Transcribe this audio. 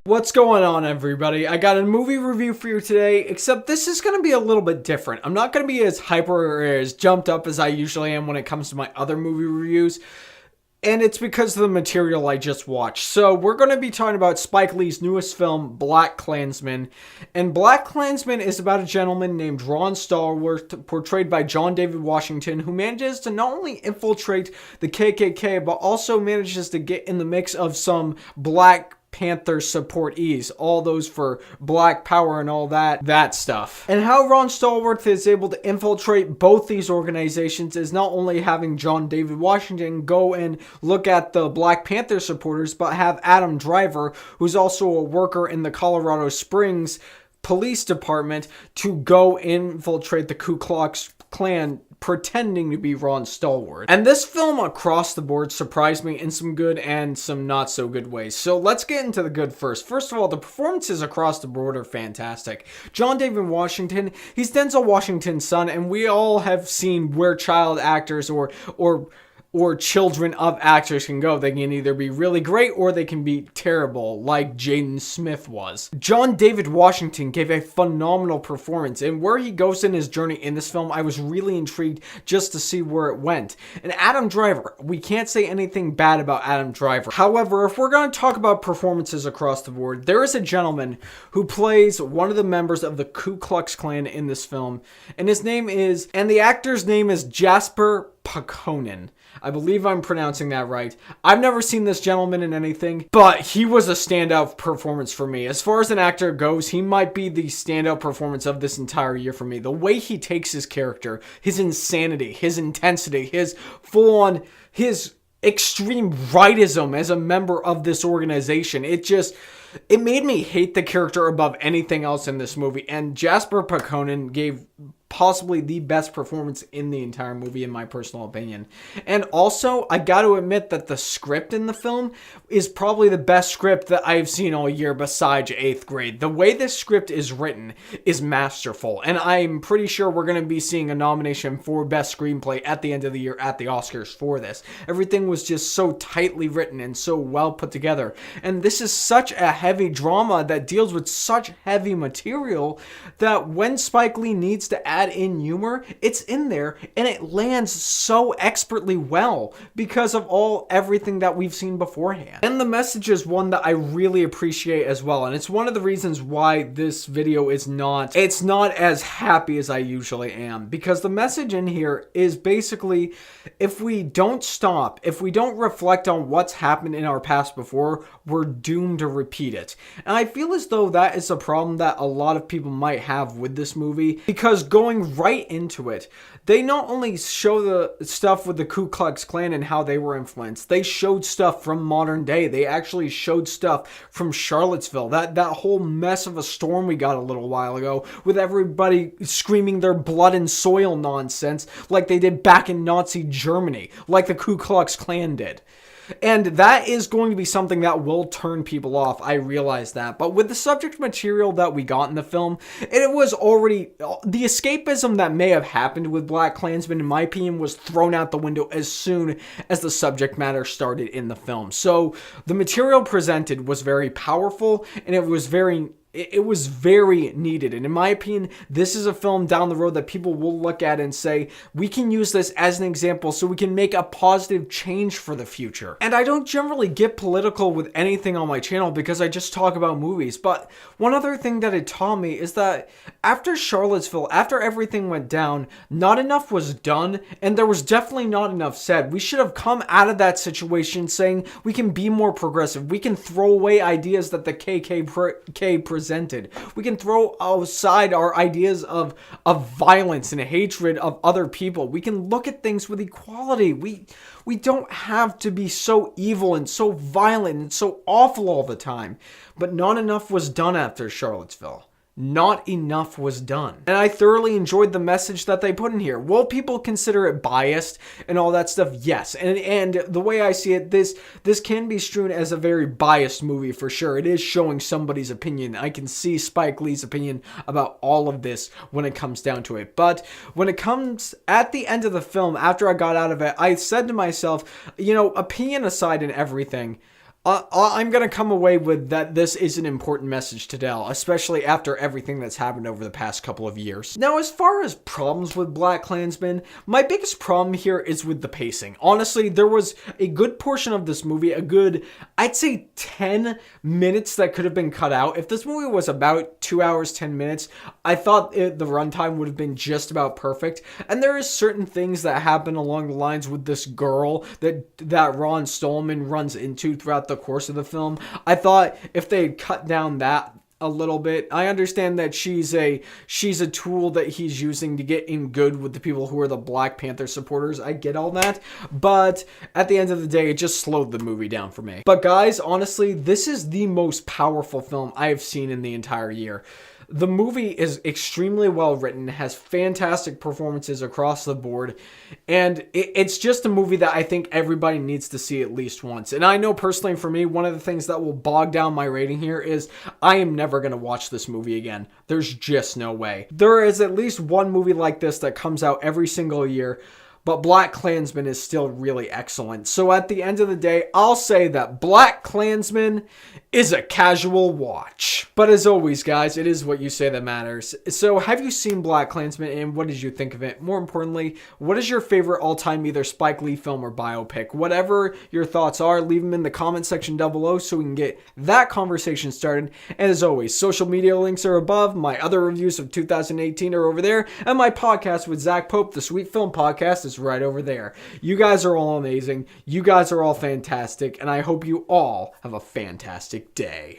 What's going on, everybody? I got a movie review for you today, except this is going to be a little bit different. I'm not going to be as hyper or as jumped up as I usually am when it comes to my other movie reviews, and it's because of the material I just watched. So we're going to be talking about Spike Lee's newest film, Blackkklansman, and Blackkklansman is about a gentleman named Ron Stallworth, portrayed by John David Washington, who manages to not only infiltrate the KKK, but also manages to get in the mix of some Black Panther supportees, all those for Black Power and all that stuff. And how Ron Stallworth is able to infiltrate both these organizations is not only having John David Washington go and look at the Black Panther supporters, but have Adam Driver, who's also a worker in the Colorado Springs Police Department, to go infiltrate the Ku Klux Klan, pretending to be Ron Stallworth. And this film across the board surprised me in some good and some not so good ways. So let's get into the good first. First of all, the performances across the board are fantastic. John David Washington, he's Denzel Washington's son, and we all have seen where child actors or children of actors can go. They can either be really great or they can be terrible, like Jaden Smith was. John David Washington gave a phenomenal performance, and where he goes in his journey in this film, I was really intrigued just to see where it went. And Adam Driver, we can't say anything bad about Adam Driver. However, if we're going to talk about performances across the board, there is a gentleman who plays one of the members of the Ku Klux Klan in this film, and the actor's name is Jasper Paconin. I believe I'm pronouncing that right. I've never seen this gentleman in anything, but he was a standout performance for me. As far as an actor goes, he might be the standout performance of this entire year for me. The way he takes his character, his insanity, his intensity, his full-on, his extreme rightism as a member of this organization. It made me hate the character above anything else in this movie, and Jasper Paconin gave possibly the best performance in the entire movie, in my personal opinion. And also, I got to admit that the script in the film is probably the best script that I've seen all year besides 8th grade. The way this script is written is masterful, and I'm pretty sure we're going to be seeing a nomination for Best Screenplay at the end of the year at the Oscars for this. Everything was just so tightly written and so well put together. And this is such a heavy drama that deals with such heavy material that when Spike Lee needs to add in humor, it's in there, and it lands so expertly well because of everything that we've seen beforehand. And the message is one that I really appreciate as well, and it's one of the reasons why this video is not as happy as I usually am, because the message in here is basically, if we don't stop, if we don't reflect on what's happened in our past before, we're doomed to repeat it. And I feel as though that is a problem that a lot of people might have with this movie, because going right into it, they not only show the stuff with the Ku Klux Klan and how they were influenced, they showed stuff from modern day. They actually showed stuff from Charlottesville, that whole mess of a storm we got a little while ago, with everybody screaming their blood and soil nonsense like they did back in Nazi Germany, like the Ku Klux Klan did. And that is going to be something that will turn people off. I realize that. But with the subject material that we got in the film, it was already... The escapism that may have happened with Blackkklansman, in my opinion, was thrown out the window as soon as the subject matter started in the film. So the material presented was very powerful, and it was very needed. And in my opinion, this is a film down the road that people will look at and say, we can use this as an example so we can make a positive change for the future. And I don't generally get political with anything on my channel because I just talk about movies. But one other thing that it taught me is that after Charlottesville, after everything went down, not enough was done, and there was definitely not enough said. We should have come out of that situation saying we can be more progressive. We can throw away ideas that the KKK presented. We can throw aside our ideas of violence and hatred of other people. We can look at things with equality. We don't have to be so evil and so violent and so awful all the time. But not enough was done after Charlottesville. Not enough was done. And I thoroughly enjoyed the message that they put in here. Will people consider it biased and all that stuff? Yes. And the way I see it, this can be strewn as a very biased movie for sure. It is showing somebody's opinion. I can see Spike Lee's opinion about all of this when it comes down to it. But when it comes at the end of the film, after I got out of it, I said to myself, you know, opinion aside and everything, I'm going to come away with that this is an important message to tell, especially after everything that's happened over the past couple of years. Now, as far as problems with BlackkKklansman, my biggest problem here is with the pacing. Honestly, there was a good portion of this movie, I'd say 10 minutes that could have been cut out. If this movie was about 2 hours, 10 minutes, I thought the runtime would have been just about perfect. And there is certain things that happen along the lines with this girl that Ron Stolman runs into throughout the course of the film. I thought if they had cut down that a little bit. I understand that she's a tool that he's using to get in good with the people who are the Black Panther supporters. I get all that, but at the end of the day, it just slowed the movie down for me. But guys, honestly, this is the most powerful film I have seen in the entire year. The movie is extremely well written, has fantastic performances across the board, and it's just a movie that I think everybody needs to see at least once. And I know personally for me, one of the things that will bog down my rating here is I am never going to watch this movie again. There's just no way. There is at least one movie like this that comes out every single year, but BlackkKklansman is still really excellent. So at the end of the day, I'll say that BlackkKklansman is a casual watch. But as always, guys, it is what you say that matters. So have you seen BlackkKklansman, and what did you think of it? More importantly, what is your favorite all-time either Spike Lee film or biopic? Whatever your thoughts are, leave them in the comment section down below so we can get that conversation started. And as always, social media links are above, my other reviews of 2018 are over there, and my podcast with Zach Pope, the Sweet Film Podcast, is right over there. You guys are all amazing. You guys are all fantastic, and I hope you all have a fantastic day.